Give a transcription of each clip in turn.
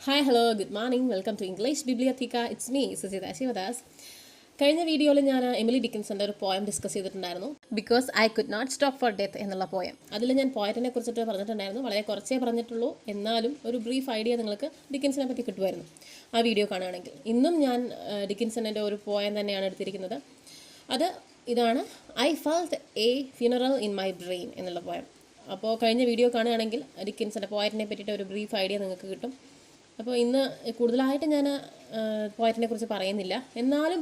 Hi hello good morning welcome to English Bibliotheca. It's me Sujitha Sivadas. കഴിഞ്ഞ വീഡിയോയിൽ ഞാൻ Emily ഡിക്കിൻസൻ്റെ ഒരു പോയം ഡിസ്കസ് ചെയ്തിട്ടുണ്ടായിരുന്നു. Because I could not stop for death എന്നുള്ള പോയം. അതിൽ ഞാൻ പോയറ്റിനെ കുറിച്ചിട്ട് പറഞ്ഞിട്ടുണ്ടായിരുന്നു. വളരെ കുറച്ചേ പറഞ്ഞിട്ടുള്ളൂ, എന്നാലും ഒരു ബ്രീഫ് ഐഡിയ നിങ്ങൾക്ക് ഡിക്കിൻസനെ പറ്റി കിട്ടുമായിരുന്നു ആ വീഡിയോ കാണുകയാണെങ്കിൽ. ഇന്നും ഞാൻ ഡിക്കിൻസൻ്റെ ഒരു പോയം തന്നെയാണ് എടുത്തിരിക്കുന്നത്. അത് ഇതാണ്, I felt a funeral in my brain എന്നുള്ള പോയം. അപ്പോൾ കഴിഞ്ഞ വീഡിയോ കാണുകയാണെങ്കിൽ ഡിക്കിൻസൻ്റെ പോയറ്റിനെ പറ്റിയിട്ട് ഒരു ബ്രീഫ് ഐഡിയ നിങ്ങൾക്ക് കിട്ടും. അപ്പോൾ ഇന്ന് കൂടുതലായിട്ട് ഞാൻ പോയറ്റിനെ കുറിച്ച് പറയുന്നില്ല, എന്നാലും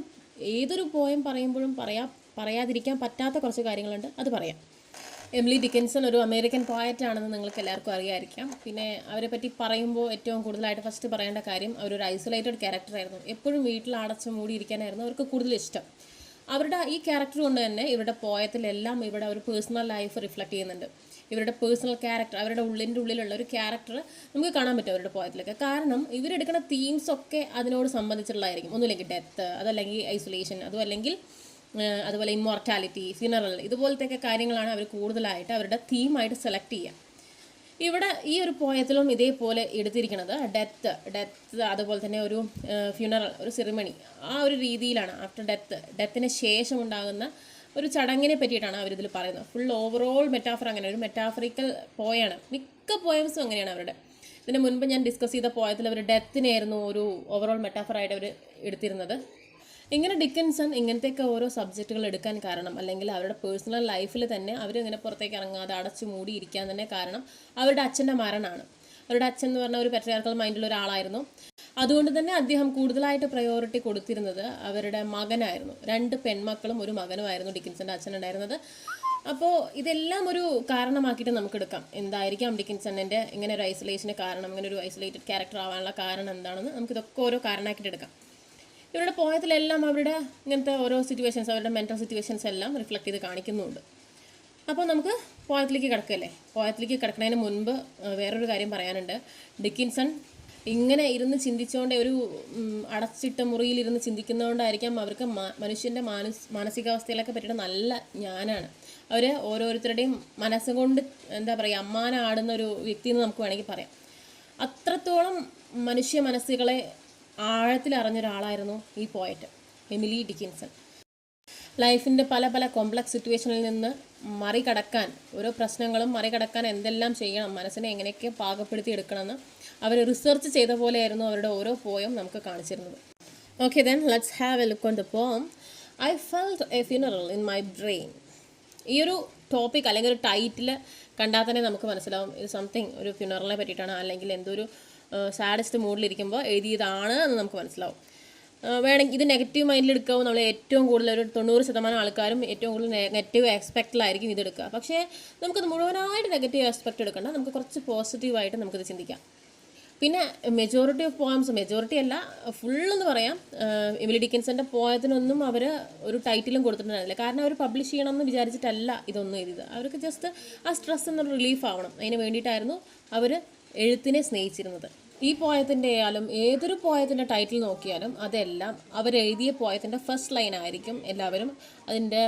ഏതൊരു പോയം പറയുമ്പോഴും പറയാതിരിക്കാൻ പറ്റാത്ത കുറച്ച് കാര്യങ്ങളുണ്ട്, അത് പറയാം. എമിലി ഡിക്കിൻസൺ ഒരു അമേരിക്കൻ പോയറ്റാണെന്ന് നിങ്ങൾക്ക് എല്ലാവർക്കും അറിയാമായിരിക്കാം. പിന്നെ അവരെ പറ്റി പറയുമ്പോൾ ഏറ്റവും കൂടുതലായിട്ട് ഫസ്റ്റ് പറയേണ്ട കാര്യം, അവരൊരു ഐസൊലേറ്റഡ് ക്യാരക്ടറായിരുന്നു. എപ്പോഴും വീട്ടിൽ അടച്ചു മൂടിയിരിക്കാനായിരുന്നു അവർക്ക് കൂടുതൽ ഇഷ്ടം. അവരുടെ ഈ ക്യാരക്ടർ കൊണ്ട് തന്നെ ഇവരുടെ പോയത്തിലെല്ലാം ഇവിടെ ഒരു പേഴ്സണൽ ലൈഫ് റിഫ്ലക്റ്റ് ചെയ്യുന്നുണ്ട്. ഇവരുടെ പേഴ്സണൽ ക്യാരക്ടർ, അവരുടെ ഉള്ളിലുള്ള ഒരു ക്യാരക്ടർ നമുക്ക് കാണാൻ പറ്റും അവരുടെ പോയത്തിലൊക്കെ. കാരണം ഇവരെടുക്കുന്ന തീംസൊക്കെ അതിനോട് സംബന്ധിച്ചുള്ളതായിരിക്കും. ഒന്നുമില്ലെങ്കിൽ ഡെത്ത്, അതല്ലെങ്കിൽ ഐസൊലേഷൻ, അതുപോലെ ഇമ്മോർട്ടാലിറ്റി, ഫ്യൂണറൽ, ഇതുപോലത്തെയൊക്കെ കാര്യങ്ങളാണ് അവർ കൂടുതലായിട്ട് അവരുടെ തീമായിട്ട് സെലക്ട് ചെയ്യുക. ഇവിടെ ഈ ഒരു പോയത്തിലും ഇതേപോലെ എടുത്തിരിക്കുന്നത് ഡെത്ത്, അതുപോലെ തന്നെ ഒരു ഫ്യൂണറൽ, ഒരു സെറിമണി, ആ ഒരു രീതിയിലാണ്. ആഫ്റ്റർ ഡെത്തിന് ശേഷം ഉണ്ടാകുന്ന ഒരു ചടങ്ങിനെ പറ്റിയിട്ടാണ് അവരിതിൽ പറയുന്നത്. ഫുൾ ഓവറോൾ മെറ്റാഫർ, അങ്ങനെ ഒരു മെറ്റാഫറിക്കൽ പോയാണ്. മിക്ക പോയംസും അങ്ങനെയാണ് അവരുടെ. ഇതിന് മുൻപ് ഞാൻ ഡിസ്കസ് ചെയ്ത പോയത്തിൽ അവർ ഡെത്തിനായിരുന്നു ഒരു ഓവറോൾ മെറ്റാഫറായിട്ട് അവർ എടുത്തിരുന്നത്. ഇങ്ങനെ ഡിക്കിൻസൺ ഇങ്ങനത്തെയൊക്കെ ഓരോ സബ്ജക്റ്റുകൾ എടുക്കാൻ കാരണം, അല്ലെങ്കിൽ അവരുടെ പേഴ്സണൽ ലൈഫിൽ തന്നെ അവരിങ്ങനെ പുറത്തേക്ക് ഇറങ്ങാതെ അടച്ചു മൂടി ഇരിക്കാൻ തന്നെ കാരണം അവരുടെ അച്ഛൻ്റെ മരണമാണ്. അവരുടെ അച്ഛൻ എന്ന് പറഞ്ഞാൽ ഒരു പെട്രിയാർക്കൽ മൈൻഡുള്ള ഒരാളായിരുന്നു. അതുകൊണ്ട് തന്നെ അദ്ദേഹം കൂടുതലായിട്ട് പ്രയോറിറ്റി കൊടുത്തിരുന്നത് അവരുടെ മകനായിരുന്നു. 2 പെൺമക്കളും ഒരു മകനുമായിരുന്നു ഡിക്കിൻസൻ്റെ അച്ഛനുണ്ടായിരുന്നത്. അപ്പോൾ ഇതെല്ലാം ഒരു കാരണമാക്കിയിട്ട് നമുക്കെടുക്കാം. എന്തായിരിക്കാം ഡിക്കിൻസണിൻ്റെ ഇങ്ങനെ ഒരു ഐസൊലേഷന് കാരണം, ഇങ്ങനെ ഒരു ഐസൊലേറ്റഡ് ക്യാരക്ടർ ആവാനുള്ള കാരണം എന്താണെന്ന് നമുക്കിതൊക്കെ ഓരോ കാരണമാക്കിയിട്ട് എടുക്കാം. ഇവരുടെ പോയത്തിലെല്ലാം അവരുടെ ഇങ്ങനത്തെ ഓരോ സിറ്റുവേഷൻസ്, അവരുടെ മെൻ്റൽ സിറ്റുവേഷൻസ് എല്ലാം റിഫ്ലക്റ്റ് ചെയ്ത് കാണിക്കുന്നുണ്ട്. അപ്പോൾ നമുക്ക് പോയത്തിലേക്ക് കിടക്കല്ലേ. പോയത്തിലേക്ക് കിടക്കുന്നതിന് മുൻപ് വേറൊരു കാര്യം പറയാനുണ്ട്. ഡിക്കിൻസൺ ഇങ്ങനെ ഇരുന്ന് ചിന്തിച്ചുകൊണ്ട്, ഒരു അടച്ചിട്ട മുറിയിലിരുന്ന് ചിന്തിക്കുന്നതുകൊണ്ടായിരിക്കാം അവർക്ക് മനുഷ്യൻ്റെ മാനസികാവസ്ഥയിലൊക്കെ പറ്റിയിട്ട് നല്ല ജ്ഞാനമാണ്. അവർ ഓരോരുത്തരുടെയും മനസ്സുകൊണ്ട് എന്താ പറയുക, അമ്മാനാടുന്ന ഒരു വ്യക്തി എന്ന് നമുക്ക് വേണമെങ്കിൽ പറയാം. അത്രത്തോളം മനുഷ്യ മനസ്സുകളെ ആഴത്തിൽ അറിഞ്ഞൊരാളായിരുന്നു ഈ പോയറ്റ് എമിലി ഡിക്കിൻസൺ. ലൈഫിൻ്റെ പല പല കോംപ്ലക്സ് സിറ്റുവേഷനിൽ നിന്ന് മറികടക്കാൻ, ഓരോ പ്രശ്നങ്ങളും മറികടക്കാൻ എന്തെല്ലാം ചെയ്യണം, മനസ്സിനെ എങ്ങനെയൊക്കെ പാകപ്പെടുത്തി എടുക്കണമെന്ന് അവർ റിസർച്ച് ചെയ്ത പോലെയായിരുന്നു അവരുടെ ഓരോ പോയം നമുക്ക് കാണിച്ചിരുന്നത്. Okay, then let's have A look on the poem. I felt a funeral in my brain. ഈ ഒരു ടോപ്പിക് അല്ലെങ്കിൽ ഒരു ടൈറ്റിൽ കണ്ടാൽ തന്നെ നമുക്ക് മനസ്സിലാവും ഇത് സംതിങ് ഒരു ഫ്യൂണറലിനെ പറ്റിയിട്ടാണ്, അല്ലെങ്കിൽ എന്തോ ഒരു സാഡസ്റ്റ് മൂഡിലിരിക്കുമ്പോൾ എഴുതിയതാണ് എന്ന് നമുക്ക് മനസ്സിലാവും. വേണമെങ്കിൽ ഇത് നെഗറ്റീവ് മൈൻഡിൽ എടുക്കാവും. നമ്മൾ ഏറ്റവും കൂടുതൽ ഒരു 90% ആൾക്കാരും ഏറ്റവും കൂടുതൽ നെഗറ്റീവ് ആസ്പെക്റ്റിലായിരിക്കും ഇതെടുക്കുക. പക്ഷേ നമുക്കത് മുഴുവനായിട്ട് നെഗറ്റീവ് ആസ്പെക്റ്റ് എടുക്കണ്ട, നമുക്ക് കുറച്ച് പോസിറ്റീവായിട്ട് നമുക്കിത് ചിന്തിക്കാം. പിന്നെ മെജോറിറ്റി ഓഫ് പോയംസ്, മെജോറിറ്റി അല്ല ഫുള്ളെന്ന് പറയാം, എമിലി ഡിക്കിൻസൻ്റെ പോയത്തിനൊന്നും അവർ ഒരു ടൈറ്റിലും കൊടുത്തിട്ടുണ്ടായിരുന്നില്ല. കാരണം അവർ പബ്ലിഷ് ചെയ്യണമെന്ന് വിചാരിച്ചിട്ടല്ല ഇതൊന്നും എഴുതിയത്. അവർക്ക് ജസ്റ്റ് ആ സ്ട്രെസ് എന്നൊരു റിലീഫ് ആവണം, അതിന് വേണ്ടിയിട്ടായിരുന്നു അവർ എഴുത്തിനെ സ്നേഹിച്ചിരുന്നത്. ഈ പോയത്തിൻ്റെ ആയാലും ഏതൊരു പോയത്തിൻ്റെ ടൈറ്റിൽ നോക്കിയാലും അതെല്ലാം അവരെഴുതിയ പോയത്തിൻ്റെ ഫസ്റ്റ് ലൈൻ ആയിരിക്കും എല്ലാവരും അതിൻ്റെ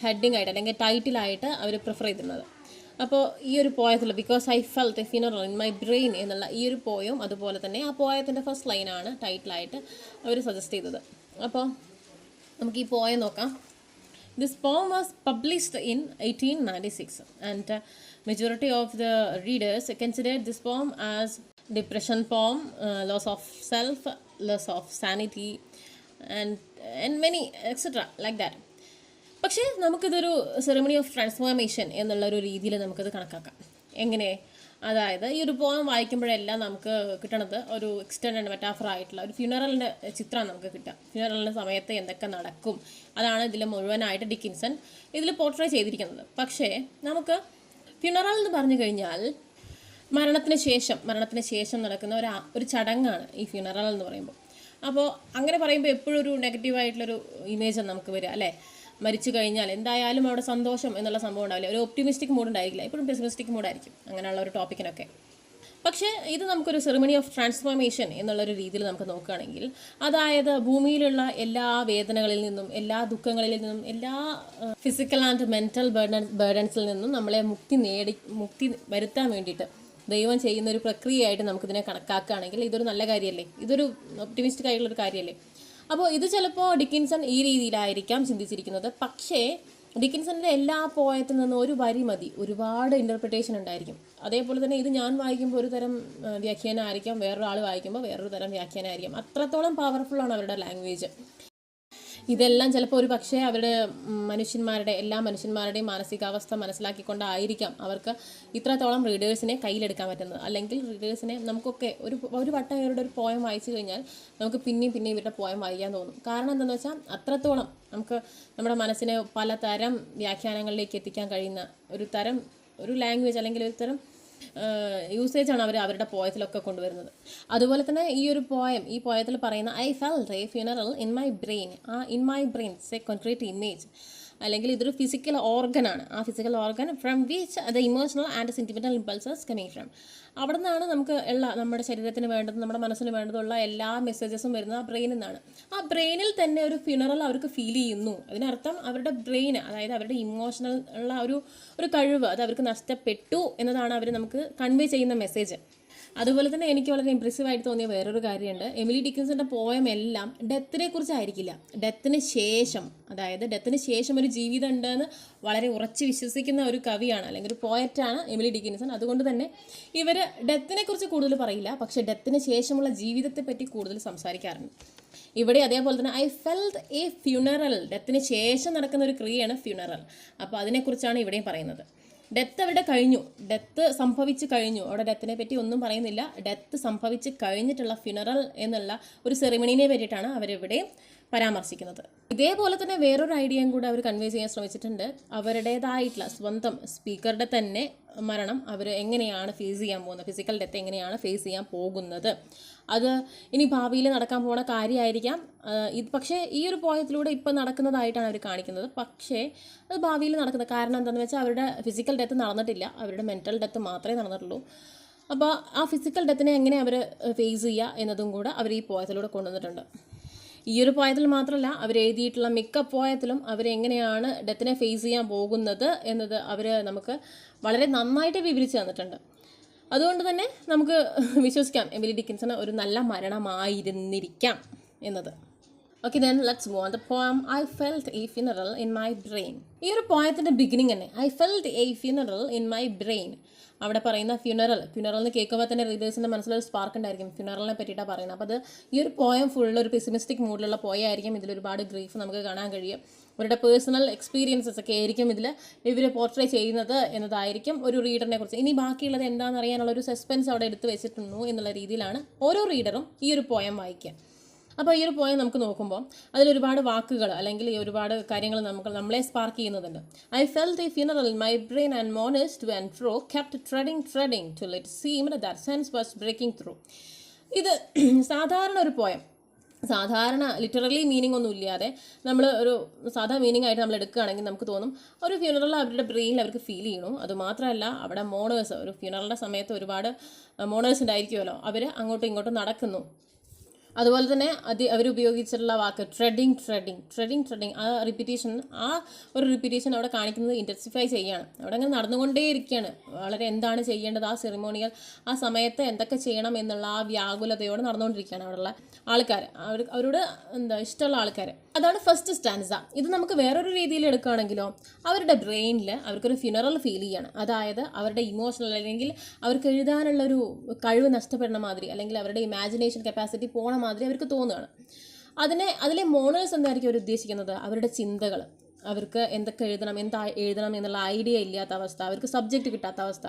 ഹെഡിങ് ആയിട്ട് അല്ലെങ്കിൽ ടൈറ്റിലായിട്ട് അവർ പ്രിഫർ ചെയ്തിരുന്നത്. അപ്പോൾ ഈ ഒരു പോയത്തിൽ because I felt a funeral in my brain എന്നുള്ള ഈ ഒരു പോയം അതുപോലെ തന്നെ ആ പോയത്തിൻ്റെ ഫസ്റ്റ് ലൈനാണ് ടൈറ്റിലായിട്ട് അവർ സജസ്റ്റ് ചെയ്തത്. അപ്പോൾ നമുക്ക് ഈ പോയം നോക്കാം. ദിസ് പോം was published in 1896 and majority of the readers considered this poem as depression poem, loss of self, loss of sanity and many etc like that. പക്ഷേ നമുക്കിതൊരു സെറിമണി ഓഫ് ട്രാൻസ്ഫോർമേഷൻ എന്നുള്ളൊരു രീതിയിൽ നമുക്കത് കണക്കാക്കാം. എങ്ങനെ? അതായത് ഈ ഒരു പോയം വായിക്കുമ്പോഴെല്ലാം നമുക്ക് കിട്ടണത് ഒരു എക്സ്റ്റൻഡ് മെറ്റാഫർ ആയിട്ടുള്ള ഒരു ഫ്യൂണറലിൻ്റെ ചിത്രമാണ് നമുക്ക് കിട്ടുക. ഫ്യൂണറലിൻ്റെ സമയത്ത് എന്തൊക്കെ നടക്കും അതാണ് ഇതിൽ മുഴുവനായിട്ട് ഡിക്കിൻസൺ ഇതിൽ പോർട്രേ ചെയ്തിരിക്കുന്നത്. പക്ഷേ നമുക്ക് ഫ്യൂണറൽ എന്ന് പറഞ്ഞു കഴിഞ്ഞാൽ മരണത്തിന് ശേഷം നടക്കുന്ന ഒരു ചടങ്ങാണ് ഈ ഫ്യൂണറൽ എന്ന് പറയുമ്പോൾ. അപ്പോൾ അങ്ങനെ പറയുമ്പോൾ എപ്പോഴും ഒരു നെഗറ്റീവായിട്ടുള്ളൊരു ഇമേജാണ് നമുക്ക് വരിക, അല്ലേ? മരിച്ചു കഴിഞ്ഞാൽ എന്തായാലും അവിടെ സന്തോഷം എന്നുള്ള സംഭവം ഉണ്ടാവില്ല, ഒരു ഒപ്റ്റിമിസ്റ്റിക് മൂഡ് ഉണ്ടായിരിക്കില്ല, എപ്പോഴും പെസിമിസ്റ്റിക് മൂഡായിരിക്കും അങ്ങനെയുള്ള ഒരു ടോപ്പിക്കിനൊക്കെ. പക്ഷേ ഇത് നമുക്കൊരു സെറിമണി ഓഫ് ട്രാൻസ്ഫോർമേഷൻ എന്നുള്ളൊരു രീതിയിൽ നമുക്ക് നോക്കുകയാണെങ്കിൽ, അതായത് ഭൂമിയിലുള്ള എല്ലാ വേദനകളിൽ നിന്നും, എല്ലാ ദുഃഖങ്ങളിൽ നിന്നും, എല്ലാ ഫിസിക്കൽ ആൻഡ് മെൻ്റൽ ബേർഡൻസിൽ നിന്നും നമ്മളെ മുക്തി വരുത്താൻ വേണ്ടിയിട്ട് ദൈവം ചെയ്യുന്ന ഒരു പ്രക്രിയയായിട്ട് നമുക്കിതിനെ കണക്കാക്കുകയാണെങ്കിൽ ഇതൊരു നല്ല കാര്യമല്ലേ, ഇതൊരു ഒപ്റ്റിമിസ്റ്റിക് ആയിട്ടുള്ളൊരു കാര്യമല്ലേ. അപ്പോൾ ഇത് ചിലപ്പോൾ ഡിക്കിൻസൺ ഈ രീതിയിലായിരിക്കാം ചിന്തിച്ചിരിക്കുന്നത്. പക്ഷേ ഡിക്കിൻസണിൻ്റെ എല്ലാ പോയത്തിൽ നിന്നും ഒരു വരി മതി, ഒരുപാട് ഇൻ്റർപ്രിട്ടേഷൻ ഉണ്ടായിരിക്കും. അതേപോലെ തന്നെ ഇത് ഞാൻ വായിക്കുമ്പോൾ ഒരു തരം വ്യാഖ്യാനമായിരിക്കാം, വേറൊരാൾ വായിക്കുമ്പോൾ വേറൊരു തരം വ്യാഖ്യാനമായിരിക്കും. അത്രത്തോളം പവർഫുള്ളാണ് അവരുടെ ലാംഗ്വേജ്. ഇതെല്ലാം ചിലപ്പോൾ ഒരു പക്ഷേ അവരുടെ എല്ലാ മനുഷ്യന്മാരുടെയും മാനസികാവസ്ഥ മനസ്സിലാക്കിക്കൊണ്ടായിരിക്കാം അവർക്ക് ഇത്രത്തോളം റീഡേഴ്സിനെ കയ്യിലെടുക്കാൻ പറ്റുന്നത്. അല്ലെങ്കിൽ റീഡേഴ്സിനെ നമുക്കൊക്കെ ഒരു വട്ടം ഇവരുടെ ഒരു പോയം വായിച്ചു കഴിഞ്ഞാൽ നമുക്ക് പിന്നെയും ഇവരുടെ പോയം വായിക്കാൻ തോന്നും. കാരണം എന്താണെന്ന് വെച്ചാൽ അത്രത്തോളം നമുക്ക് നമ്മുടെ മനസ്സിനെ പലതരം വ്യാഖ്യാനങ്ങളിലേക്ക് എത്തിക്കാൻ കഴിയുന്ന ഒരു ലാംഗ്വേജ് അല്ലെങ്കിൽ ഒരു തരം യൂസേജാണ് അവരുടെ പോയത്തിലൊക്കെ കൊണ്ടുവരുന്നത്. അതുപോലെ തന്നെ ഈ പോയത്തിൽ പറയുന്ന I felt a funeral in my brain, in my brain a concrete image, അല്ലെങ്കിൽ ഇതൊരു ഫിസിക്കൽ ഓർഗനാണ്. ആ physical organ from which the emotional and sentimental impulses coming from. അവിടെ നിന്നാണ് നമുക്ക് നമ്മുടെ ശരീരത്തിന് വേണ്ടത്, നമ്മുടെ മനസ്സിന് വേണ്ടതുള്ള എല്ലാ മെസ്സേജസും വരുന്നത് ആ ബ്രെയിനിൽ നിന്നാണ്. ആ ബ്രെയിനിൽ തന്നെ ഒരു ഫ്യൂണറൽ അവർക്ക് ഫീൽ ചെയ്യുന്നു. അതിനർത്ഥം അവരുടെ ബ്രെയിൻ, അതായത് അവരുടെ ഇമോഷണൽ ഉള്ള ഒരു കഴിവ് അത് അവർക്ക് നഷ്ടപ്പെട്ടു എന്നതാണ് അവർ നമുക്ക് കൺവേ ചെയ്യുന്ന മെസ്സേജ്. അതുപോലെ തന്നെ എനിക്ക് വളരെ ഇംപ്രസീവായിട്ട് തോന്നിയ വേറൊരു കാര്യമുണ്ട്. എമിലി ഡിക്കിൻസന്റെ പോയം എല്ലാം ഡെത്തിനെ കുറിച്ചായിരിക്കില്ല, ഡെത്തിന് ശേഷം ഒരു ജീവിതം ഉണ്ടെന്ന് വളരെ ഉറച്ച് വിശ്വസിക്കുന്ന ഒരു കവിയാണ് അല്ലെങ്കിൽ ഒരു പോയറ്റാണ് എമിലി ഡിക്കിൻസൺ. അതുകൊണ്ട് തന്നെ ഇവർ ഡെത്തിനെ കുറിച്ച് കൂടുതൽ പറയില്ല, പക്ഷെ ഡെത്തിന് ശേഷമുള്ള ജീവിതത്തെ പറ്റി കൂടുതൽ സംസാരിക്കാറുണ്ട്. ഇവിടെ അതേപോലെ തന്നെ ഐ ഫെൽറ്റ് എ ഫ്യൂണറൽ, ഡെത്തിന് ശേഷം നടക്കുന്ന ഒരു ക്രിയയാണ് ഫ്യൂണറൽ. അപ്പോൾ അതിനെക്കുറിച്ചാണ് ഇവിടെയും പറയുന്നത്. ഡെത്ത് അവിടെ കഴിഞ്ഞു, ഡെത്ത് സംഭവിച്ച് കഴിഞ്ഞു. അവിടെ ഡെത്തിനെ പറ്റി ഒന്നും പറയുന്നില്ല. ഡെത്ത് സംഭവിച്ച് കഴിഞ്ഞിട്ടുള്ള ഫ്യൂണറൽ എന്നുള്ള ഒരു സെറിമണീനെ പറ്റിയിട്ടാണ് അവരിവിടെ പരാമർശിക്കുന്നത്. ഇതേപോലെ തന്നെ വേറൊരു ഐഡിയയും കൂടെ അവർ കൺവേ ചെയ്യാൻ ശ്രമിച്ചിട്ടുണ്ട്. അവരുടേതായിട്ടുള്ള സ്വന്തം സ്പീക്കറുടെ തന്നെ മരണം അവർ എങ്ങനെയാണ് ഫേസ് ചെയ്യാൻ പോകുന്നത്, ഫിസിക്കൽ ഡെത്ത് എങ്ങനെയാണ് ഫേസ് ചെയ്യാൻ പോകുന്നത്, അത് ഇനി ഭാവിയിൽ നടക്കാൻ പോകുന്ന കാര്യമായിരിക്കാം. പക്ഷേ ഈ ഒരു പോയത്തിലൂടെ ഇപ്പോൾ നടക്കുന്നതായിട്ടാണ് അവർ കാണിക്കുന്നത്. പക്ഷേ അത് ഭാവിയിൽ നടക്കുന്നത്. കാരണം എന്താണെന്ന് വെച്ചാൽ അവരുടെ ഫിസിക്കൽ ഡെത്ത് നടന്നിട്ടില്ല, അവരുടെ മെൻ്റൽ ഡെത്ത് മാത്രമേ നടന്നിട്ടുള്ളൂ. അപ്പോൾ ആ ഫിസിക്കൽ ഡെത്തിനെ എങ്ങനെ അവർ ഫേസ് ചെയ്യുക എന്നതും കൂടെ അവർ ഈ പോയത്തിലൂടെ കൊണ്ടുവന്നിട്ടുണ്ട്. ഈ ഒരു പോയത്തിൽ മാത്രമല്ല, അവർ എഴുതിയിട്ടുള്ള മിക്ക പോയത്തിലും അവരെങ്ങനെയാണ് ഡെത്തിനെ ഫേസ് ചെയ്യാൻ പോകുന്നത് എന്നത് അവർ നമുക്ക് വളരെ നന്നായിട്ട് വിവരിച്ച് തന്നിട്ടുണ്ട്. അതുകൊണ്ട് തന്നെ നമുക്ക് വിശ്വസിക്കാം എമിലി ഡിക്കിൻസൺ ഒരു നല്ല മരണമായിരുന്നിരിക്കാം എന്നത്. Okay, then let's move on the poem I felt a funeral in my brain. ഈ ഒരു പോയത്തിൻ്റെ ബിഗിനിങ് തന്നെ I felt a funeral in my brain. അവിടെ പറയുന്ന ഫ്യൂണറൽ എന്ന് കേൾക്കുമ്പോൾ തന്നെ റീഡേഴ്സിൻ്റെ മനസ്സിലൊരു സ്പാർക്ക് ഉണ്ടായിരിക്കും, ഫ്യൂണറലിനെ പറ്റിയിട്ടാണ് പറയുന്നത്. അപ്പോൾ അത് ഈ ഒരു പോയം ഫുൾ ഒരു പെസിമിസ്റ്റിക് മൂഡിലുള്ള പോയായിരിക്കും. ഇതിലൊരുപാട് ഗ്രീഫ് നമുക്ക് കാണാൻ കഴിയും. അവരുടെ പേഴ്സണൽ എക്സ്പീരിയൻസസ് ഒക്കെ ആയിരിക്കും ഇവർ പോർട്രേ ചെയ്യുന്നത് എന്നതായിരിക്കും ഒരു റീഡറിനെ കുറിച്ച്. ഇനി ബാക്കിയുള്ളത് എന്താണെന്ന് അറിയാനുള്ള ഒരു സസ്പെൻസ് അവിടെ എടുത്ത് വെച്ചിട്ടുണ്ടോ എന്നുള്ള രീതിയിലാണ് ഓരോ റീഡറും ഈ ഒരു പോയം വായിക്കുക. അപ്പോൾ ഈ ഒരു പോയം നമുക്ക് നോക്കുമ്പോൾ അതിലൊരുപാട് വാക്കുകൾ അല്ലെങ്കിൽ ഒരുപാട് കാര്യങ്ങൾ നമ്മളെ സ്പാർക്ക് ചെയ്യുന്നുണ്ട്. I felt a funeral in my brain and mourners to and fro kept treading till it seemed that sense was breaking through. ഇത് സാധാരണ ഒരു പോയം, സാധാരണ ലിറ്ററലി മീനിങ് ഒന്നും ഇല്ലാതെ നമ്മൾ ഒരു സാധാ മീനിങ് ആയിട്ട് നമ്മൾ എടുക്കുകയാണെങ്കിൽ നമുക്ക് തോന്നും ഒരു ഫ്യൂണറൽ അവരുടെ ബ്രെയിനിൽ അവർക്ക് ഫീൽ ചെയ്യണു. അതുമാത്രമല്ല അവിടെ മോണേഴ്സ്, ഒരു ഫ്യൂണറലിൻ്റെ സമയത്ത് ഒരുപാട് മോണേഴ്സ് ഉണ്ടായിരിക്കുമല്ലോ, അവർ അങ്ങോട്ടും ഇങ്ങോട്ടും നടക്കുന്നു. അതുപോലെ തന്നെ അവരുപയോഗിച്ചിട്ടുള്ള വാക്ക് ട്രെഡിങ്, ആ ഒരു റിപ്പീറ്റേഷൻ അവിടെ കാണിക്കുന്നത് ഇൻറ്റൻസിഫൈ ചെയ്യാണ്. അവിടെ അങ്ങനെ നടന്നുകൊണ്ടേയിരിക്കുകയാണ്. വളരെ എന്താണ് ചെയ്യേണ്ടത്, ആ സെറിമോണികൾ ആ സമയത്ത് എന്തൊക്കെ ചെയ്യണം എന്നുള്ള ആ വ്യാകുലതയോടെ നടന്നുകൊണ്ടിരിക്കുകയാണ് അവിടെയുള്ള ആൾക്കാർ, അവരോട് ഇഷ്ടമുള്ള ആൾക്കാർ. അതാണ് ഫസ്റ്റ് സ്റ്റാൻസ. ഇത് നമുക്ക് വേറൊരു രീതിയിൽ എടുക്കുകയാണെങ്കിലോ അവരുടെ ബ്രെയിനിൽ അവർക്കൊരു ഫ്യൂണറൽ ഫീൽ ചെയ്യാണ്. അതായത് അവരുടെ ഇമോഷണൽ അല്ലെങ്കിൽ അവർക്ക് എഴുതാനുള്ളൊരു കഴിവ് നഷ്ടപ്പെടുന്ന മാതിരി അല്ലെങ്കിൽ അവരുടെ ഇമാജിനേഷൻ കപ്പാസിറ്റി പോണ മാതിരി അവർക്ക് തോന്നുകയാണ്. അതിലെ മോണേഴ്സ് എന്തായിരിക്കും അവർ ഉദ്ദേശിക്കുന്നത്, അവരുടെ ചിന്തകൾ, അവർക്ക് എന്തൊക്കെ എഴുതണം എന്നുള്ള ഐഡിയ ഇല്ലാത്ത അവസ്ഥ, അവർക്ക് സബ്ജക്റ്റ് കിട്ടാത്ത അവസ്ഥ.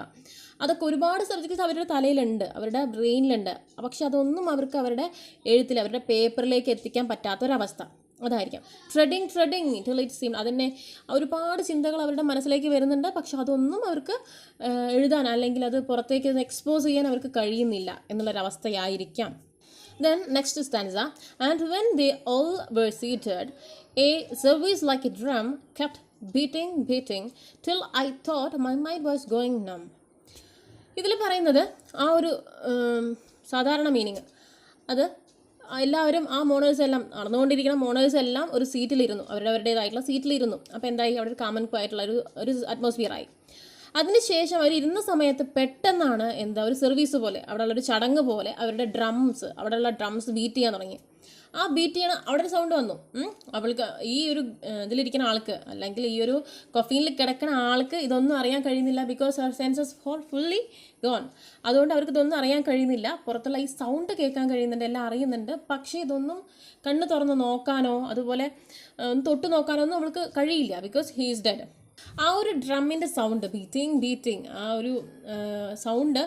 അതൊക്കെ ഒരുപാട് സബ്ജക്ട്സ് അവരുടെ തലയിലുണ്ട്, അവരുടെ ബ്രെയിനിലുണ്ട്. പക്ഷെ അതൊന്നും അവർക്ക് അവരുടെ എഴുത്തിൽ, അവരുടെ പേപ്പറിലേക്ക് എത്തിക്കാൻ പറ്റാത്തൊരവസ്ഥ. അതായിരിക്കാം ട്രെഡിങ് ടിൽ ഇറ്റ് സീംഡ്. അതിനെ ഒരുപാട് ചിന്തകൾ അവരുടെ മനസ്സിലേക്ക് വരുന്നുണ്ട്, പക്ഷെ അതൊന്നും അവർക്ക് എഴുതാൻ അല്ലെങ്കിൽ അത് പുറത്തേക്ക് എക്സ്പോസ് ചെയ്യാൻ അവർക്ക് കഴിയുന്നില്ല എന്നുള്ളൊരവസ്ഥയായിരിക്കാം. Then next stanza, and when they all were seated, a service like a drum kept beating till I thought my mind was going numb. ഇതിൽ പറയുന്നത് ആ ഒരു സാധാരണ മീനിങ്, അത് എല്ലാവരും ആ മോണേഴ്സ് എല്ലാം നടന്നുകൊണ്ടിരിക്കുന്ന മോണേഴ്സ് എല്ലാം ഒരു സീറ്റിലിരുന്നു, അവരുടേതായിട്ടുള്ള സീറ്റിലിരുന്നു. അപ്പോൾ എന്തായി, അവിടെ ഒരു കാമൻ ആയിട്ടുള്ള ഒരു അറ്റ്മോസ്ഫിയർ ആയി. അതിനുശേഷം അവർ ഇരുന്ന സമയത്ത് പെട്ടെന്നാണ് ഒരു സർവീസ് പോലെ, അവിടെയുള്ളൊരു ചടങ്ങ് പോലെ അവിടെയുള്ള ഡ്രംസ് ബീറ്റ് ചെയ്യാൻ തുടങ്ങി. ആ ബീറ്റ് ചെയ്യണ അവിടെ ഒരു സൗണ്ട് വന്നു. അവൾക്ക് ഈ ഒരു ഇതിലിരിക്കുന്ന ആൾക്ക്, അല്ലെങ്കിൽ ഈ ഒരു കൊഫീനിൽ കിടക്കുന്ന ആൾക്ക് ഇതൊന്നും അറിയാൻ കഴിയുന്നില്ല. ബിക്കോസ് അവർ സെൻസസ് ഫോർ ഫുള്ളി ഗോൺ. അതുകൊണ്ട് അവർക്ക് ഇതൊന്നും അറിയാൻ കഴിയുന്നില്ല. പുറത്തുള്ള ഈ സൗണ്ട് കേൾക്കാൻ കഴിയുന്നുണ്ട്, എല്ലാം അറിയുന്നുണ്ട്. പക്ഷേ ഇതൊന്നും കണ്ണ് തുറന്ന് നോക്കാനോ അതുപോലെ തൊട്ട് നോക്കാനോ ഒന്നും അവൾക്ക് കഴിയില്ല. Because he is dead. ആ ഒരു ഡ്രമ്മിൻ്റെ സൗണ്ട്, ബീറ്റിംഗ്, ആ ഒരു സൗണ്ട്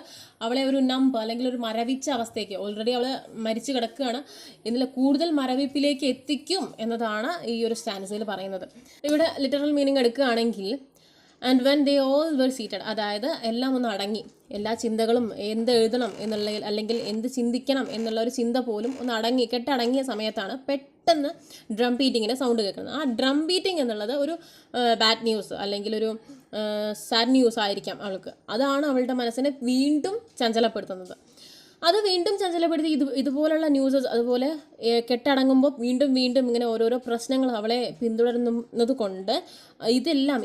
അവളെ ഒരു അല്ലെങ്കിൽ ഒരു മരവിച്ച അവസ്ഥയ്ക്ക്, ഓൾറെഡി അവൾ മരിച്ചു കിടക്കുകയാണ്, ഇതിൽ കൂടുതൽ മരവിപ്പിലേക്ക് എത്തിക്കും എന്നതാണ് ഈ ഒരു സ്റ്റാൻസയിൽ പറയുന്നത്. ഇവിടെ ലിറ്ററൽ മീനിങ് എടുക്കുകയാണെങ്കിൽ, and when they all were seated, അതായത് എല്ലാം ഒന്ന് അടങ്ങി, എല്ലാ ചിന്തകളും എന്ത് എഴുതണം എന്നുള്ള അല്ലെങ്കിൽ എന്ത് ചിന്തിക്കണം എന്നുള്ള ഒരു ചിന്ത പോലും ഒന്ന് കെട്ടടങ്ങിയ സമയത്താണ് പെട്ടെന്ന് ഡ്രം ബീറ്റിങ്ങിൻ്റെ സൗണ്ട് കേൾക്കുന്നത്. ആ ഡ്രം ബീറ്റിംഗ് എന്നുള്ളത് ഒരു ബാഡ് ന്യൂസ് അല്ലെങ്കിൽ ഒരു സാഡ് ന്യൂസ് ആയിരിക്കാം അവൾക്ക്. അതാണ് അവളുടെ മനസ്സിനെ വീണ്ടും ചഞ്ചലപ്പെടുത്തുന്നത്. അത് വീണ്ടും ചഞ്ചലപ്പെടുത്തി ഇതുപോലുള്ള ന്യൂസസ് അതുപോലെ കെട്ടടങ്ങുമ്പോൾ വീണ്ടും ഇങ്ങനെ ഓരോരോ പ്രശ്നങ്ങൾ അവളെ പിന്തുടരുന്നത് കൊണ്ട്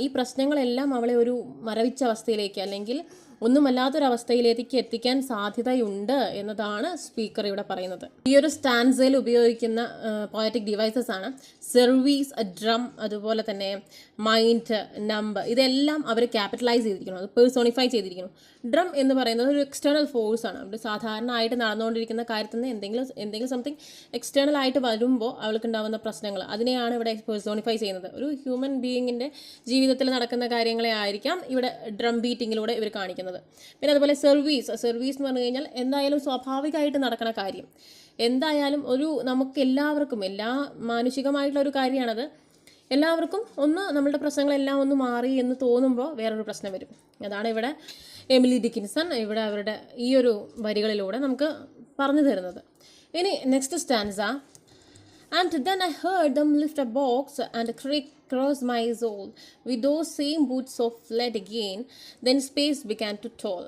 ഈ പ്രശ്നങ്ങളെല്ലാം അവളെ ഒരു മരവിച്ച അവസ്ഥയിലേക്ക് അല്ലെങ്കിൽ ഒന്നുമല്ലാത്തൊരവസ്ഥയിലേക്ക് എത്തിക്കാൻ സാധ്യതയുണ്ട് എന്നതാണ് സ്പീക്കർ ഇവിടെ പറയുന്നത്. ഈ ഒരു സ്റ്റാൻസയിൽ ഉപയോഗിക്കുന്ന പോയറ്റിക് ഡിവൈസസ് ആണ് സർവീസ്, ഡ്രം, അതുപോലെ തന്നെ മൈൻഡ്, നമ്പർ. ഇതെല്ലാം അവർ ക്യാപിറ്റലൈസ് ചെയ്തിരിക്കുന്നു, അത് പേഴ്സോണിഫൈ ചെയ്തിരിക്കുന്നു. ഡ്രം എന്ന് പറയുന്നത് ഒരു എക്സ്റ്റേണൽ ഫോഴ്സ് ആണ്. അവർ സാധാരണ ആയിട്ട് നടന്നുകൊണ്ടിരിക്കുന്ന കാര്യത്തിൽ നിന്ന് എന്തെങ്കിലും സംതിങ് എക്സ്റ്റേണൽ ആയിട്ട് വരുമ്പോൾ അവൾക്കുണ്ടാകുന്ന പ്രശ്നങ്ങൾ, അതിനെയാണ് ഇവിടെ പേഴ്സോണിഫൈ ചെയ്യുന്നത്. ഒരു ഹ്യൂമൻ ബീയിങ്ങിൻ്റെ ജീവിതത്തിൽ നടക്കുന്ന കാര്യങ്ങളെ ആയിരിക്കാം ഇവിടെ ഡ്രം ബീറ്റിങ്ങിലൂടെ ഇവർ കാണിക്കുന്നത്. പിന്നെ അതുപോലെ സർവീസ് എന്ന് പറഞ്ഞു കഴിഞ്ഞാൽ എന്തായാലും സ്വാഭാവികമായിട്ട് നടക്കുന്ന കാര്യം, എന്തായാലും നമുക്ക് എല്ലാവർക്കും മാനുഷികമായിട്ടുള്ള ഒരു കാര്യമാണത്. എല്ലാവർക്കും നമ്മളുടെ പ്രശ്നങ്ങളെല്ലാം ഒന്ന് മാറി എന്ന് തോന്നുമ്പോൾ വേറൊരു പ്രശ്നം വരും. അതാണ് ഇവിടെ എമിലി ഡിക്കിൻസൺ ഇവിടെ അവരുടെ ഈ ഒരു വരികളിലൂടെ നമുക്ക് പറഞ്ഞു തരുന്നത്. ഇനി next stanza. And then I heard them lift a box and creak across my soul with those same boots of lead again. Then space began to toll.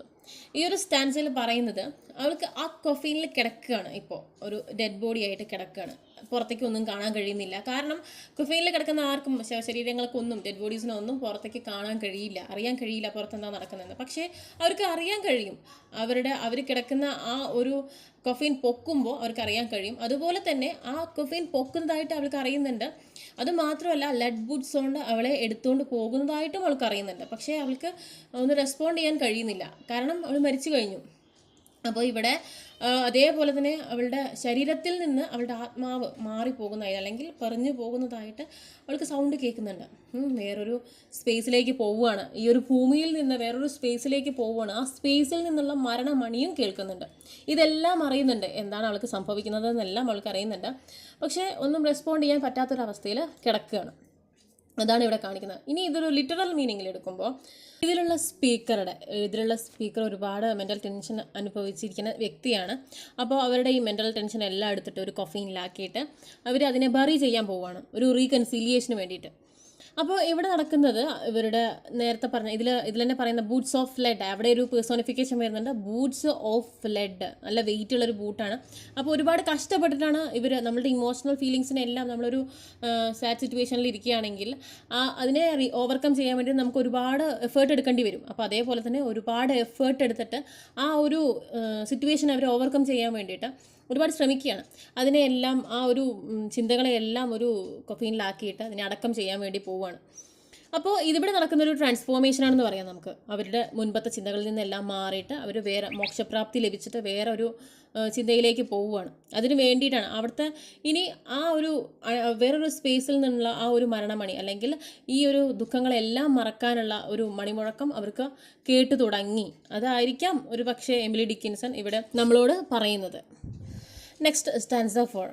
ഈ ഒരു സ്റ്റാൻസയിൽ പറയുന്നത് അവൾക്ക് ആ കൊഫീനിൽ കിടക്കുകയാണ്, ഇപ്പോൾ ഒരു ഡെഡ് ബോഡി ആയിട്ട് കിടക്കുകയാണ്, പുറത്തേക്ക് ഒന്നും കാണാൻ കഴിയുന്നില്ല. കാരണം കൊഫീനിൽ കിടക്കുന്ന ആർക്കും ശരീരങ്ങൾക്കൊന്നും ഡെഡ് ബോഡീസിനൊന്നും പുറത്തേക്ക് കാണാൻ കഴിയില്ല, അറിയാൻ കഴിയില്ല പുറത്തെന്താ നടക്കുന്നതെന്ന്. പക്ഷേ അവർക്ക് അറിയാൻ കഴിയും, അവർ കിടക്കുന്ന ആ ഒരു കൊഫീൻ പൊക്കുമ്പോൾ അവർക്ക് അറിയാൻ കഴിയും. അതുപോലെ തന്നെ ആ കൊഫീൻ പൊക്കുന്നതായിട്ട് അവൾക്ക് അറിയുന്നുണ്ട്. അതുമാത്രമല്ല ലെഡ് ബൂട്ട്സ് കൊണ്ട് അവളെ എടുത്തുകൊണ്ട് പോകുന്നതായിട്ടും അവൾക്ക് അറിയുന്നുണ്ട്. പക്ഷേ അവൾക്ക് ഒന്ന് റെസ്പോണ്ട് ചെയ്യാൻ കഴിയുന്നില്ല, കാരണം അവൾ മരിച്ചു കഴിഞ്ഞു. അപ്പോൾ ഇവിടെ അതേപോലെ തന്നെ അവളുടെ ശരീരത്തിൽ നിന്ന് അവളുടെ ആത്മാവ് മാറിപ്പോകുന്നതായിട്ട് അല്ലെങ്കിൽ പറഞ്ഞു പോകുന്നതായിട്ട് അവൾക്ക് സൗണ്ട് കേൾക്കുന്നുണ്ട്. വേറൊരു സ്പേസിലേക്ക് പോവുകയാണ്, ഈ ഒരു ഭൂമിയിൽ നിന്ന് വേറൊരു സ്പേസിലേക്ക് പോവുകയാണ്. ആ സ്പേസിൽ നിന്നുള്ള മരണമണിയും കേൾക്കുന്നുണ്ട്. ഇതെല്ലാം അറിയുന്നുണ്ട്, എന്താണ് അവൾക്ക് സംഭവിക്കുന്നതെന്നെല്ലാം അവൾക്ക് അറിയുന്നുണ്ട്. പക്ഷേ ഒന്നും റെസ്പോണ്ട് ചെയ്യാൻ പറ്റാത്തൊരവസ്ഥയിൽ കിടക്കുകയാണ്. അതാണ് ഇവിടെ കാണിക്കുന്നത്. ഇനി ഇതൊരു ലിറ്ററൽ മീനിങ്ങിൽ എടുക്കുമ്പോൾ ഇതിലുള്ള സ്പീക്കർ ഒരുപാട് മെൻ്റൽ ടെൻഷൻ അനുഭവിച്ചിരിക്കുന്ന വ്യക്തിയാണ്. അപ്പോൾ അവരുടെ ഈ മെൻ്റൽ ടെൻഷൻ എല്ലാം എടുത്തിട്ട് ഒരു കൊഫീനിലാക്കിയിട്ട് അവർ അതിനെ ബറി ചെയ്യാൻ പോവുകയാണ്, ഒരു റീകൺസിലിയേഷന് വേണ്ടിയിട്ട്. അപ്പോൾ ഇവിടെ നടക്കുന്നത് ഇവരുടെ നേരത്തെ പറഞ്ഞ ഇതിൽ തന്നെ പറയുന്ന ബൂട്ട്സ് ഓഫ് ലെഡ്, അവിടെ ഒരു പേഴ്സോണിഫിക്കേഷൻ വരുന്നുണ്ട്. ബൂട്ട്സ് ഓഫ് ലെഡ്, നല്ല വെയിറ്റ് ഉള്ളൊരു ബൂട്ടാണ്. അപ്പോൾ ഒരുപാട് കഷ്ടപ്പെട്ടിട്ടാണ് നമ്മളുടെ ഇമോഷണൽ ഫീലിങ്സിനെ എല്ലാം നമ്മളൊരു സാഡ് സിറ്റുവേഷനിൽ ഇരിക്കുകയാണെങ്കിൽ അതിനെ ഓവർകം ചെയ്യാൻ വേണ്ടി നമുക്ക് ഒരുപാട് എഫേർട്ട് എടുക്കേണ്ടി വരും. അപ്പോൾ അതേപോലെ തന്നെ ഒരുപാട് എഫേർട്ട് എടുത്തിട്ട് ആ ഒരു സിറ്റുവേഷൻ അവർ ഓവർകം ചെയ്യാൻ വേണ്ടിയിട്ട് ഒരുപാട് ശ്രമിക്കുകയാണ്. അതിനെയെല്ലാം ആ ഒരു ചിന്തകളെയെല്ലാം ഒരു കൊഫീനിലാക്കിയിട്ട് അതിനെ അടക്കം ചെയ്യാൻ വേണ്ടി പോവുകയാണ്. അപ്പോൾ ഇതിവിടെ നടക്കുന്നൊരു ട്രാൻസ്ഫോർമേഷനാണെന്ന് പറയാം നമുക്ക്. അവരുടെ മുൻപത്തെ ചിന്തകളിൽ നിന്നെല്ലാം മാറിയിട്ട് അവർ വേറെ മോക്ഷപ്രാപ്തി ലഭിച്ചിട്ട് വേറെ ഒരു ചിന്തയിലേക്ക് പോവുകയാണ്. അതിന് വേണ്ടിയിട്ടാണ് അവിടുത്തെ ഇനി ആ ഒരു വേറൊരു സ്പേസിൽ നിന്നുള്ള ആ ഒരു മരണമണി അല്ലെങ്കിൽ ഈ ഒരു ദുഃഖങ്ങളെല്ലാം മറക്കാനുള്ള ഒരു മണിമുഴക്കം അവർക്ക് കേട്ടു തുടങ്ങി. അതായിരിക്കാം ഒരു പക്ഷേ എമിലി ഡിക്കിൻസൺ ഇവിടെ നമ്മളോട് പറയുന്നത്. Next stanza 4.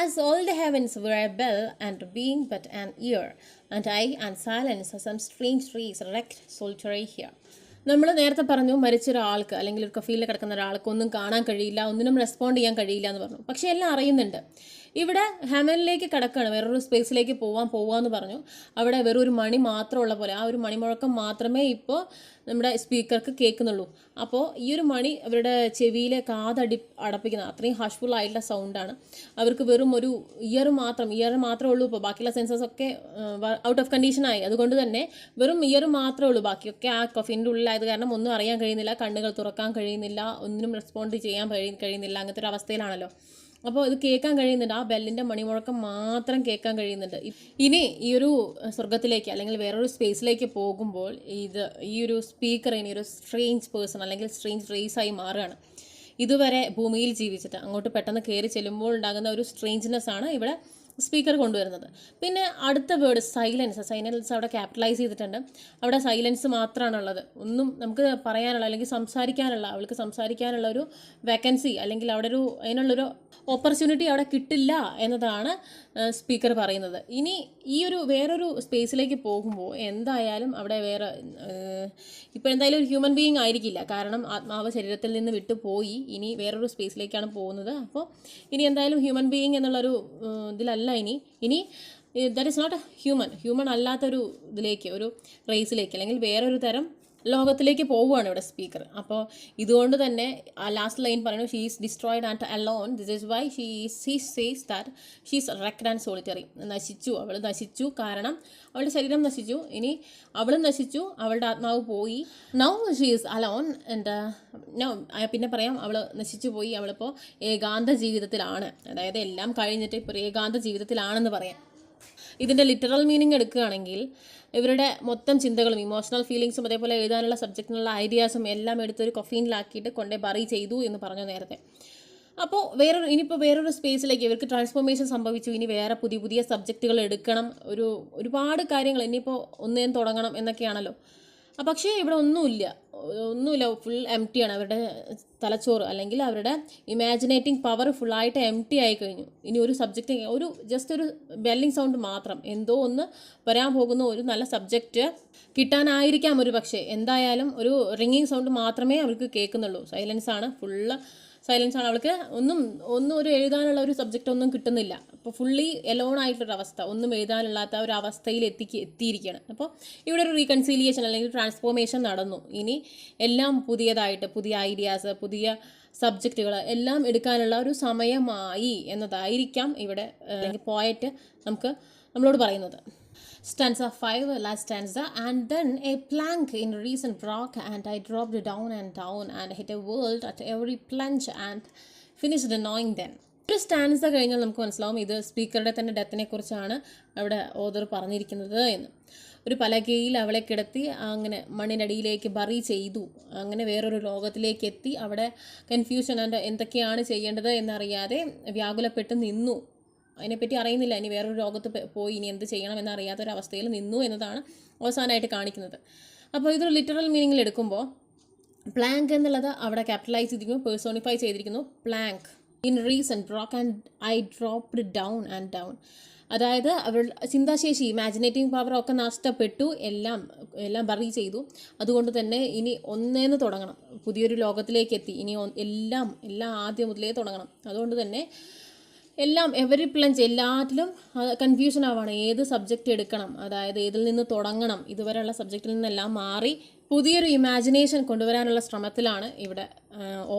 As all the heavens were a bell and being but an ear, and I and silence some strange trees wrecked solitary here. നമ്മൾ നേരത്തെ പറഞ്ഞു മരിച്ചൊരാൾക്ക് അല്ലെങ്കിൽ ഒരു കഫീലിൽ കിടക്കുന്ന ഒരാൾക്ക് ഒന്നും കാണാൻ കഴിയില്ല, ഒന്നിനും റെസ്പോണ്ട് ചെയ്യാൻ കഴിയില്ല എന്ന് പറഞ്ഞു. പക്ഷേ എല്ലാം അറിയുന്നുണ്ട്. ഇവിടെ ഹെവനിലേക്ക് കടക്കുകയാണ്, വേറൊരു സ്പേസിലേക്ക് പോവാന്ന് പറഞ്ഞു. അവിടെ വെറൊരു മണി മാത്രമുള്ള പോലെ, ആ ഒരു മണിമുഴക്കം മാത്രമേ ഇപ്പോൾ നമ്മുടെ സ്പീക്കർക്ക് കേൾക്കുന്നുള്ളൂ. അപ്പോൾ ഈ ഒരു മണി അവരുടെ ചെവിയിലെ അടപ്പിക്കുന്ന അത്രയും ഹഷ്ഫുൾ ആയിട്ടുള്ള സൗണ്ടാണ്. അവർക്ക് വെറും ഒരു ഇയർ മാത്രമേ ഉള്ളൂ. ഇപ്പോൾ ബാക്കിയുള്ള സെൻസേഴ്സ് ഒക്കെ ഔട്ട് ഓഫ് കണ്ടീഷനായി. അതുകൊണ്ട് തന്നെ വെറും ഇയർ മാത്രമേ ഉള്ളൂ. ബാക്കിയൊക്കെ ആ കഫിൻ്റെ ഉള്ളിലായത് കാരണം ഒന്നും അറിയാൻ കഴിയുന്നില്ല, കണ്ണുകൾ തുറക്കാൻ കഴിയുന്നില്ല, ഒന്നിനും റെസ്പോണ്ട് ചെയ്യാൻ കഴിയുന്നില്ല. അങ്ങനത്തെ ഒരു അവസ്ഥയിലാണല്ലോ. അപ്പോൾ ഇത് കേൾക്കാൻ കഴിയുന്നുണ്ട്, ആ ബെല്ലിൻ്റെ മണിമുഴക്കം മാത്രം കേൾക്കാൻ കഴിയുന്നുണ്ട്. ഇനി ഈ ഒരു സ്വർഗത്തിലേക്ക് അല്ലെങ്കിൽ വേറൊരു സ്പേസിലേക്ക് പോകുമ്പോൾ ഈ ഒരു സ്പീക്കർ ഇനി ഒരു സ്ട്രേഞ്ച് പേഴ്സൺ അല്ലെങ്കിൽ സ്ട്രേഞ്ച് റേസായി മാറുകയാണ്. ഇതുവരെ ഭൂമിയിൽ ജീവിച്ചിട്ട് അങ്ങോട്ട് പെട്ടെന്ന് കയറി ചെല്ലുമ്പോൾ ഉണ്ടാകുന്ന ഒരു സ്ട്രേഞ്ച്നെസ് ആണ് ഇവിടെ സ്പീക്കർ കൊണ്ടുവരുന്നത്. പിന്നെ അടുത്ത വേർഡ് സൈലൻസ് അവിടെ ക്യാപിറ്റലൈസ് ചെയ്തിട്ടുണ്ട്. അവിടെ സൈലൻസ് മാത്രമാണുള്ളത്. ഒന്നും നമുക്ക് പറയാനുള്ള അല്ലെങ്കിൽ അവൾക്ക് സംസാരിക്കാനുള്ള ഒരു വേക്കൻസി അല്ലെങ്കിൽ അവിടെ അതിനുള്ളൊരു ഓപ്പർച്യൂണിറ്റി അവിടെ കിട്ടില്ല എന്നതാണ് സ്പീക്കർ പറയുന്നത്. ഇനി ഈ വേറൊരു സ്പേസിലേക്ക് പോകുമ്പോൾ എന്തായാലും അവിടെ ഇപ്പോൾ എന്തായാലും ഒരു ഹ്യൂമൻ ബീയിങ് ആയിരിക്കില്ല, കാരണം ആത്മാവ് ശരീരത്തിൽ നിന്ന് വിട്ടുപോയി, ഇനി വേറൊരു സ്പേസിലേക്കാണ് പോകുന്നത്. അപ്പോൾ ഇനി എന്തായാലും ഹ്യൂമൻ ബീയിങ് എന്നുള്ളൊരു ഇതിലല്ല ഇനി ദാറ്റ് ഈസ് നോട്ട് ഹ്യൂമൻ അല്ലാത്തൊരു ഇതിലേക്ക്, ഒരു റേസിലേക്ക് അല്ലെങ്കിൽ വേറൊരു തരം ലോകത്തിലേക്ക് പോവുകയാണ് ഇവിടെ സ്പീക്കർ. അപ്പോൾ ഇതുകൊണ്ട് തന്നെ ലാസ്റ്റ് ലൈൻ പറയുന്നു, she is destroyed and alone, this is why she says that she is wrecked and solitary. അവൾ നശിച്ചു, കാരണം അവളുടെ ശരീരം നശിച്ചു, ഇനി അവളും നശിച്ചു, അവളുടെ ആത്മാവ് പോയി. Now she is alone and പിന്നെ പറയാം അവൾ നശിച്ചു പോയി, അവളിപ്പോൾ ഏകാന്ത ജീവിതത്തിലാണ്. അതായത് എല്ലാം കഴിഞ്ഞിട്ട് ഇപ്പോൾ ഏകാന്ത ജീവിതത്തിലാണെന്ന് പറയാം. ഇതിൻ്റെ ലിറ്ററൽ മീനിങ് എടുക്കുകയാണെങ്കിൽ ഇവരുടെ മൊത്തം ചിന്തകളും ഇമോഷണൽ ഫീലിങ്സും അതേപോലെ എഴുതാനുള്ള സബ്ജക്റ്റിനുള്ള ഐഡിയാസും എല്ലാം എടുത്തൊരു കൊഫീനിലാക്കിയിട്ട് കൊണ്ടേ ബറി ചെയ്തു എന്ന് പറഞ്ഞു നേരത്തെ. അപ്പോൾ ഇനിയിപ്പോൾ വേറൊരു സ്പേസിലേക്ക് ഇവർക്ക് ട്രാൻസ്ഫോർമേഷൻ സംഭവിച്ചു. ഇനി വേറെ പുതിയ സബ്ജക്റ്റുകൾ എടുക്കണം, ഒരുപാട് കാര്യങ്ങൾ ഇനിയിപ്പോൾ ഒന്നേം തുടങ്ങണം എന്നൊക്കെയാണല്ലോ. പക്ഷേ ഇവിടെ ഒന്നുമില്ല, ഫുൾ എംറ്റിയാണ് അവരുടെ തലച്ചോറ്, അല്ലെങ്കിൽ അവരുടെ ഇമാജിനേറ്റിംഗ് പവർ ഫുള്ളായിട്ട് എംറ്റി ആയി കഴിഞ്ഞു. ഇനി ഒരു സബ്ജക്റ്റ് ജസ്റ്റ് ഒരു ബെല്ലിംഗ് സൗണ്ട് മാത്രം, എന്തോ ഒന്ന് വരാൻ പോകുന്ന ഒരു നല്ല സബ്ജക്റ്റ് കിട്ടാനായിരിക്കാം ഒരു പക്ഷേ. എന്തായാലും ഒരു റിങ്ങിങ് സൗണ്ട് മാത്രമേ അവർക്ക് കേൾക്കുന്നുള്ളൂ. സൈലൻസ് ആണ്. അവൾക്ക് ഒന്നും ഒരു എഴുതാനുള്ള ഒരു സബ്ജക്റ്റ് ഒന്നും കിട്ടുന്നില്ല. അപ്പോൾ ഫുള്ളി എലോൺ ആയിട്ടൊരു അവസ്ഥ, ഒന്നും എഴുതാനില്ലാത്ത ഒരു അവസ്ഥയിൽ എത്തിയിരിക്കുകയാണ്. അപ്പോൾ ഇവിടെ ഒരു റീകൺസീലിയേഷൻ അല്ലെങ്കിൽ ട്രാൻസ്ഫോർമേഷൻ നടന്നു. ഇനി എല്ലാം പുതിയ ഐഡിയാസ്, പുതിയ സബ്ജക്റ്റുകൾ എല്ലാം എടുക്കാനുള്ള ഒരു സമയമായി എന്നതായിരിക്കാം ഇവിടെ അല്ലെങ്കിൽ പോയറ്റ് നമ്മളോട് പറയുന്നത്. Stanza 5, last stanza. And then a plank in recent broke, and I dropped down and hit a world at every plunge and finished knowing then. ഒരു സ്റ്റാൻസ കഴിഞ്ഞാൽ നമുക്ക് മനസ്സിലാവും ഇത് സ്പീക്കറുടെ തന്നെ ഡെത്തിനെ കുറിച്ചാണ് അവിടെ ഓതർ പറഞ്ഞിരിക്കുന്നത് എന്ന്. ഒരു പലകയിൽ അവളെ കിടത്തി അങ്ങനെ മണ്ണിനടിയിലേക്ക് ബറി ചെയ്തു, അങ്ങനെ വേറൊരു ലോകത്തിലേക്ക് എത്തി, അവിടെ കൺഫ്യൂഷൻ ആൻഡ് എന്തൊക്കെയാണ് ചെയ്യേണ്ടത് എന്നറിയാതെ വ്യാകുലപ്പെട്ട് നിന്നു. അതിനെപ്പറ്റി അറിയുന്നില്ല, ഇനി വേറൊരു ലോകത്ത് പോയി ഇനി എന്ത് ചെയ്യണം എന്നറിയാത്തൊരവസ്ഥയിൽ നിന്നു എന്നതാണ് അവസാനമായിട്ട് കാണിക്കുന്നത്. അപ്പോൾ ഇതൊരു ലിറ്ററൽ മീനിങ്ങിൽ എടുക്കുമ്പോൾ പ്ലാങ്ക് എന്നുള്ളത് അവിടെ ക്യാപിറ്റലൈസ് ചെയ്തിരിക്കുന്നു, പേഴ്സോണിഫൈ ചെയ്തിരിക്കുന്നു. Plank in reason broke and I dropped down. അതായത് അവരുടെ ചിന്താശേഷി, ഇമാജിനേറ്റിംഗ് പവർ ഒക്കെ നഷ്ടപ്പെട്ടു, എല്ലാം ബറി ചെയ്തു. അതുകൊണ്ട് തന്നെ ഇനി ഒന്നേന്ന് തുടങ്ങണം, പുതിയൊരു ലോകത്തിലേക്ക് എത്തി, ഇനി എല്ലാം ആദ്യം മുതലേ തുടങ്ങണം. അതുകൊണ്ട് തന്നെ എവരി പ്ലഞ്ച് എല്ലാറ്റിലും കൺഫ്യൂഷൻ ആവുകയാണ്, ഏത് സബ്ജക്റ്റ് എടുക്കണം, അതായത് ഏതിൽ നിന്ന് തുടങ്ങണം. ഇതുവരെയുള്ള സബ്ജക്റ്റിൽ നിന്നെല്ലാം മാറി പുതിയൊരു ഇമാജിനേഷൻ കൊണ്ടുവരാനുള്ള ശ്രമത്തിലാണ് ഇവിടെ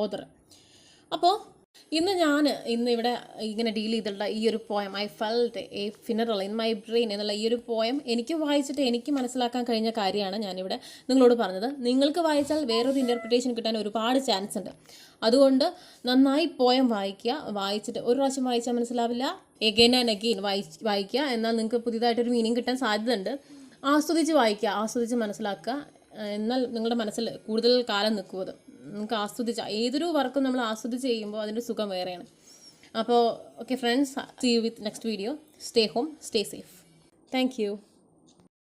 ഓതർ. അപ്പോൾ ഇന്നിവിടെ ഇങ്ങനെ ഡീൽ ചെയ്തിട്ടുള്ള ഈ ഒരു poem, I felt A funeral in my brain എന്നുള്ള ഈ ഒരു പോയം എനിക്ക് വായിച്ചിട്ട് എനിക്ക് മനസ്സിലാക്കാൻ കഴിഞ്ഞ കാര്യമാണ് ഞാനിവിടെ നിങ്ങളോട് പറഞ്ഞത്. നിങ്ങൾക്ക് വായിച്ചാൽ വേറൊരു ഇൻ്റർപ്രിറ്റേഷൻ കിട്ടാൻ ഒരുപാട് ചാൻസ് ഉണ്ട്. അതുകൊണ്ട് നന്നായി പോയം വായിച്ചിട്ട് ഒരു പ്രാവശ്യം വായിച്ചാൽ മനസ്സിലാവില്ല, എഗെയിൻ ആൻഡ് അഗെയിൻ വായിക്കുക, എന്നാൽ നിങ്ങൾക്ക് പുതിയതായിട്ടൊരു മീനിങ് കിട്ടാൻ സാധ്യതയുണ്ട്. ആസ്വദിച്ച് മനസ്സിലാക്കുക, എന്നാൽ നിങ്ങളുടെ മനസ്സിൽ കൂടുതൽ കാലം നിൽക്കുന്നത്. നിങ്ങൾക്ക് ഏതൊരു വർക്കും നമ്മൾ ആസ്വദിച്ച് ചെയ്യുമ്പോൾ അതിൻ്റെ സുഖം വേറെയാണ്. അപ്പോൾ okay friends, see you with next video. Stay home, stay safe. Thank U.